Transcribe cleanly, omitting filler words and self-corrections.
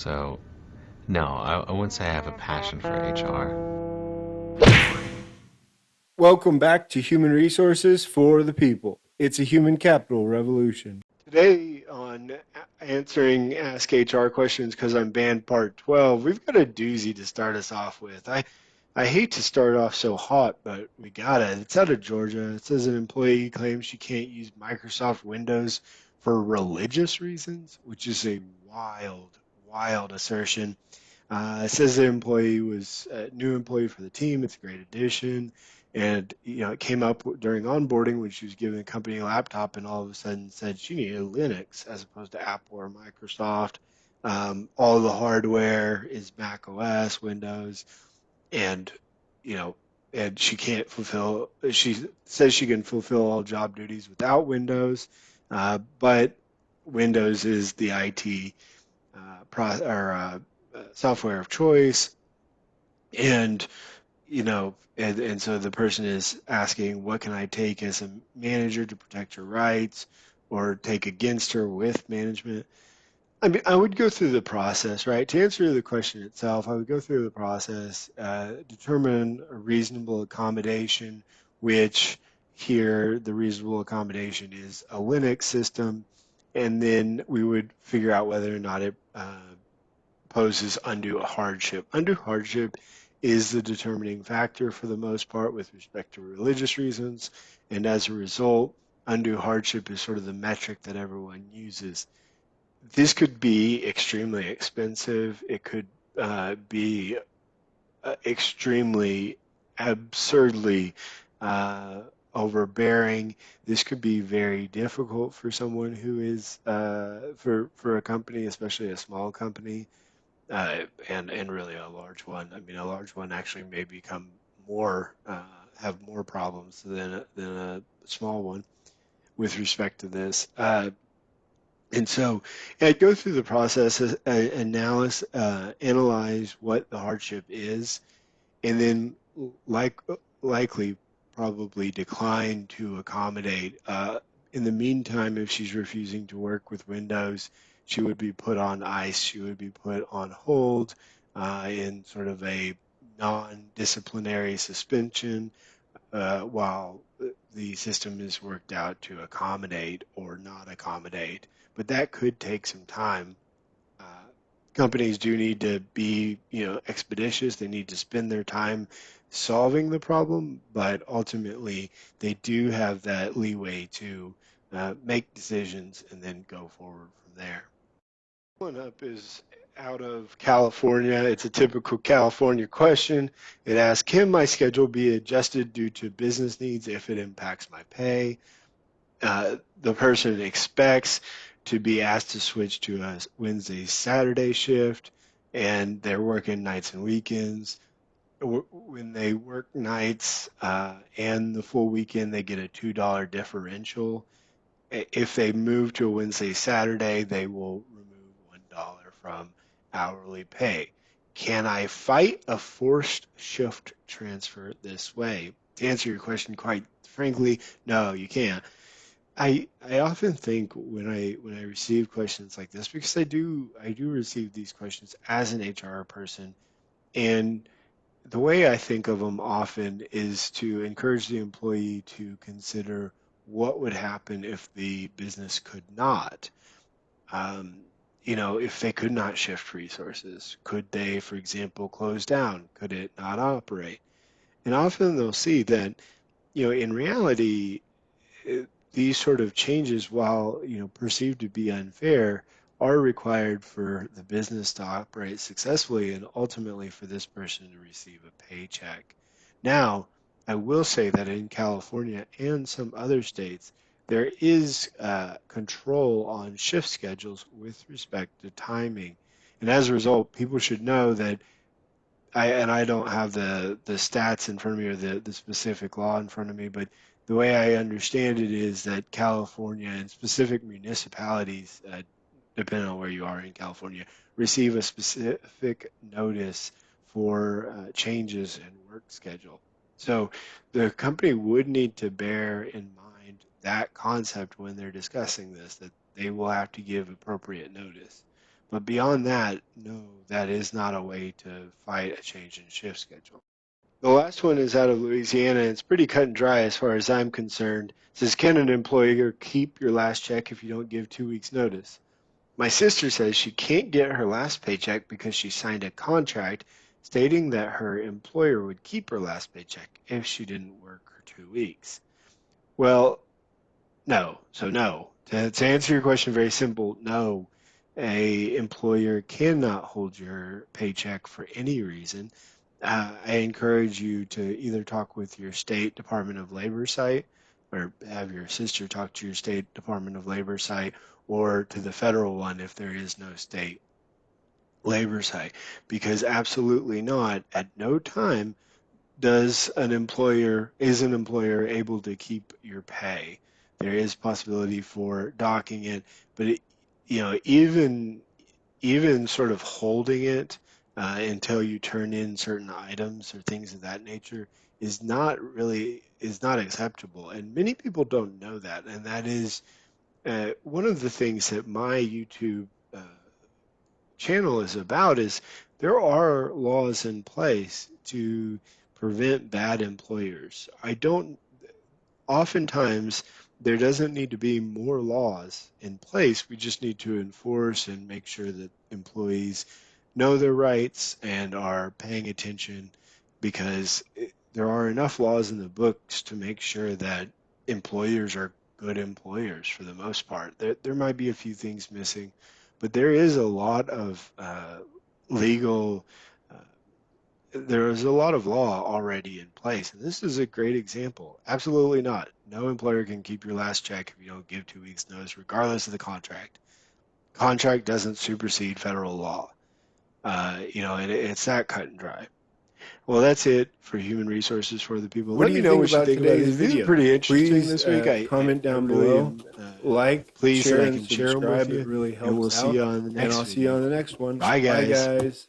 So, no, I wouldn't say I have a passion for HR. Welcome back to Human Resources for the People. It's a human capital revolution. Today, on answering Ask HR questions, because I'm banned part 12, we've got a doozy to start us off with. I hate to start off so hot, but we gotta. It's out of Georgia. It says an employee claims she can't use Microsoft Windows for religious reasons, which is a wild assertion. It says the employee was a new employee for the team. It's a great addition. And it came up during onboarding when she was given a company laptop, and all of a sudden said she needed Linux as opposed to Apple or Microsoft. All the hardware is Mac OS, Windows, and you know, and she can't fulfill. She says she can fulfill all job duties without Windows, but Windows is the IT software of choice, and and so the person is asking, what can I take as a manager to protect her rights, or take against her with management? I mean, I would go through the process, right? To answer the question itself, I would go through the process, determine a reasonable accommodation, which here the reasonable accommodation is a Linux system, and then we would figure out whether or not it poses undue hardship. Undue hardship is the determining factor for the most part with respect to religious reasons, and as a result, undue hardship is sort of the metric that everyone uses. This could be extremely expensive. It could be extremely absurdly uh, overbearing. This could be very difficult for someone who is for a company, especially a small company, and really a large one. I mean, a large one actually may become more have more problems than a small one with respect to this. And so I'd go through the process, analyze what the hardship is, and then like likely probably decline to accommodate. In the meantime, if she's refusing to work with Windows, she would be put on ice. She would be put on hold in sort of a non-disciplinary suspension while the system is worked out to accommodate or not accommodate. But that could take some time. uh, Companies do need to be, expeditious. They need to spend their time solving the problem, but ultimately they do have that leeway to make decisions and then go forward from there. One up is out of California. It's a typical California question. It asks, can my schedule be adjusted due to business needs if it impacts my pay? The person expects to be asked to switch to a Wednesday, Saturday shift, and they're working nights and weekends. When they work nights and the full weekend, they get a $2 differential. If they move to a Wednesday, Saturday, they will remove $1 from hourly pay. Can I fight a forced shift transfer this way? To answer your question, quite frankly, no, you can't. I often think when I receive questions like this, because I do receive these questions as an HR person, and the way I think of them often is to encourage the employee to consider what would happen if the business could not. Um, if they could not shift resources, could they, for example, close down? Could it not operate? And often they'll see that, in reality, these sort of changes, while perceived to be unfair, are required for the business to operate successfully and ultimately for this person to receive a paycheck. Now, I will say that in California and some other states, there is control on shift schedules with respect to timing. And as a result, people should know that I don't have the stats in front of me or the specific law in front of me, but the way I understand it is that California and specific municipalities, depending on where you are in California, receive a specific notice for changes in work schedule. So the company would need to bear in mind that concept when they're discussing this, that they will have to give appropriate notice. But beyond that, no, that is not a way to fight a change in shift schedule. The last one is out of Louisiana. It's pretty cut and dry as far as I'm concerned. It says, can an employer keep your last check if you don't give 2 weeks notice? My sister says she can't get her last paycheck because she signed a contract stating that her employer would keep her last paycheck if she didn't work her 2 weeks. Well, no. So no. To answer your question, very simple. No, a employer cannot hold your paycheck for any reason. I encourage you to either talk with your state Department of Labor site, or have your sister talk to your state Department of Labor site, or to the federal one if there is no state labor site. Because absolutely not, at no time is an employer able to keep your pay? There is possibility for docking it, but even sort of holding it until you turn in certain items or things of that nature is not acceptable, and many people don't know that, and that is one of the things that my YouTube uh, channel is about is there are laws in place to prevent bad employers. I don't, oftentimes, there doesn't need to be more laws in place. We just need to enforce and make sure that employees know their rights and are paying attention because there are enough laws in the books to make sure that employers are good employers for the most part. There might be a few things missing, but there is a lot of legal uh, there is a lot of law already in place, and this is a great example. Absolutely not. No employer can keep your last check if you don't give 2 weeks notice, regardless of the contract. Contract doesn't supersede federal law. And it's that cut and dry. Well, that's it for human resources for the people. What Let do me you know think what you about think about today's these. These are video? pretty interesting Please this week. comment I down really below, am like, pleased that share, I and can share them with subscribe. It you, really and we'll helps see you out. on the And next I'll see you video. on the next one. Bye, Bye, guys. guys.